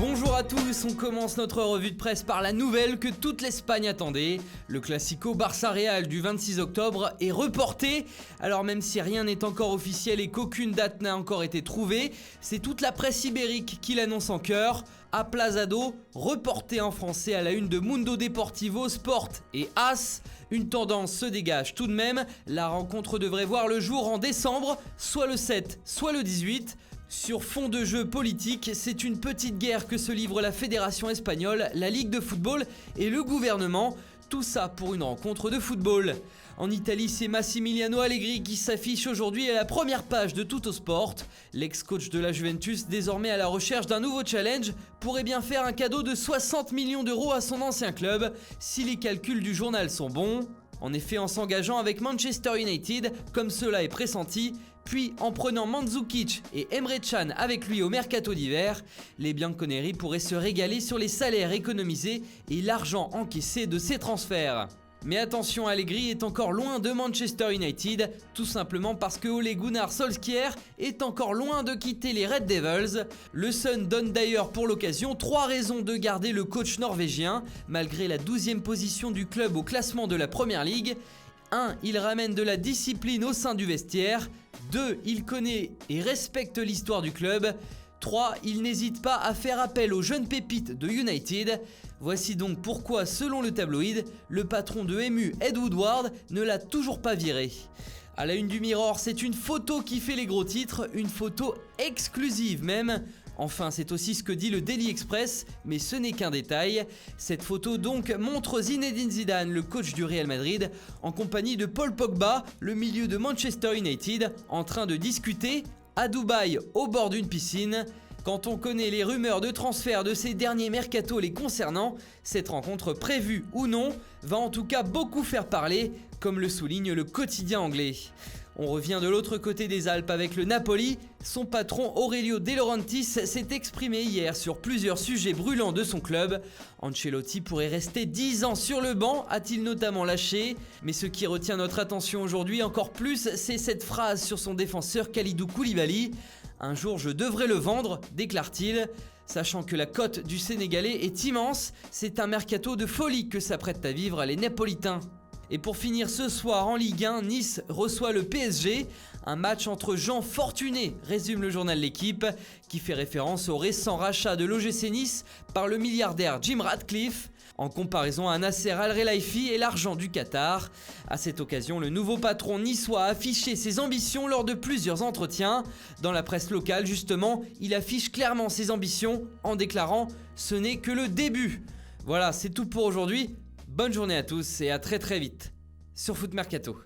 Bonjour à tous, on commence notre revue de presse par la nouvelle que toute l'Espagne attendait. Le Classico Barça-Real du 26 octobre est reporté. Alors même si rien n'est encore officiel et qu'aucune date n'a encore été trouvée, c'est toute la presse ibérique qui l'annonce en chœur. Aplazado, reporté en français à la une de Mundo Deportivo, Sport et AS. Une tendance se dégage tout de même, la rencontre devrait voir le jour en décembre, soit le 7, soit le 18. Sur fond de jeu politique, c'est une petite guerre que se livre la Fédération espagnole, la Ligue de football et le gouvernement. Tout ça pour une rencontre de football. En Italie, c'est Massimiliano Allegri qui s'affiche aujourd'hui à la première page de Tuttosport. L'ex-coach de la Juventus, désormais à la recherche d'un nouveau challenge, pourrait bien faire un cadeau de 60 millions d'euros à son ancien club, si les calculs du journal sont bons. En effet, en s'engageant avec Manchester United, comme cela est pressenti, puis en prenant Mandzukic et Emre Can avec lui au mercato d'hiver, les Bianconeri pourraient se régaler sur les salaires économisés et l'argent encaissé de ces transferts. Mais attention, Allegri est encore loin de Manchester United, tout simplement parce que Ole Gunnar Solskjaer est encore loin de quitter les Red Devils. Le Sun donne d'ailleurs pour l'occasion 3 raisons de garder le coach norvégien, malgré la 12e position du club au classement de la Première Ligue. 1. Il ramène de la discipline au sein du vestiaire. 2. Il connaît et respecte l'histoire du club. 3. Il n'hésite pas à faire appel aux jeunes pépites de United. Voici donc pourquoi, selon le tabloïd, le patron de MU, Ed Woodward, ne l'a toujours pas viré. À la une du Mirror, c'est une photo qui fait les gros titres, une photo exclusive même. Enfin, c'est aussi ce que dit le Daily Express, mais ce n'est qu'un détail. Cette photo donc montre Zinedine Zidane, le coach du Real Madrid, en compagnie de Paul Pogba, le milieu de Manchester United, en train de discuter à Dubaï, au bord d'une piscine. Quand on connaît les rumeurs de transfert de ces derniers mercatos les concernant, cette rencontre prévue ou non va en tout cas beaucoup faire parler, comme le souligne le quotidien anglais. On revient de l'autre côté des Alpes avec le Napoli. Son patron Aurelio De Laurentiis s'est exprimé hier sur plusieurs sujets brûlants de son club. Ancelotti pourrait rester 10 ans sur le banc, a-t-il notamment lâché. Mais ce qui retient notre attention aujourd'hui encore plus, c'est cette phrase sur son défenseur Kalidou Koulibaly. « Un jour je devrais le vendre », déclare-t-il. Sachant que la cote du Sénégalais est immense, c'est un mercato de folie que s'apprêtent à vivre les Napolitains. Et pour finir ce soir en Ligue 1, Nice reçoit le PSG. Un match entre gens fortunés, résume le journal L'Équipe, qui fait référence au récent rachat de l'OGC Nice par le milliardaire Jim Ratcliffe, en comparaison à Nasser Al-Khelaifi et l'argent du Qatar. À cette occasion, le nouveau patron niçois a affiché ses ambitions lors de plusieurs entretiens. Dans la presse locale, justement, il affiche clairement ses ambitions en déclarant « Ce n'est que le début ». Voilà, c'est tout pour aujourd'hui. Bonne journée à tous et à très vite sur Foot Mercato.